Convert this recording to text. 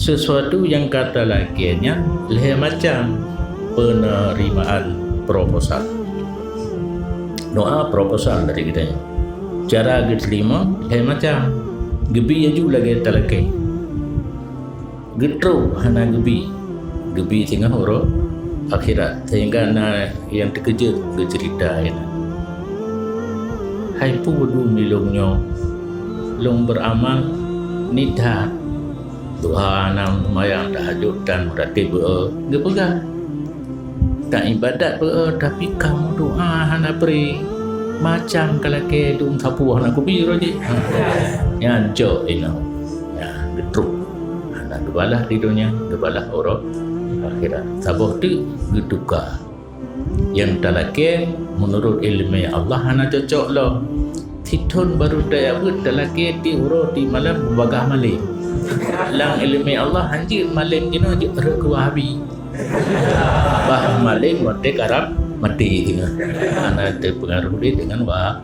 sesuatu yang kata lakinya lain macam penerimaan proposal. Doa proposal dari kita. Cara kita terima lain macam. Gebi aju lagi talakai. Getro hana gebi. Gebi tengah huruf akhirat. Sehingga na yang terkejut ke cerita ini. Hai pu du milungnya. Long beramal nidha. Doa nam mayang tahajud dan meratib gepegang. Tak ibadat tapi kamu doa hana beri. Macam kalau ke dung sapu anak kopi roji. Ya jo ino. Ya betul. Anak debalah di dunia, debalah orang akhirat. Sabah tu geduka. Yang talake menurut ilmu Allah hana cocok lo. Titun baru daya but talake ti uro ti malam bagah malim. Lang ilmu Allah hanjir malim kino je ke wahabi. Bah malim mati karab mati dengan anak terpengaruh dengan wah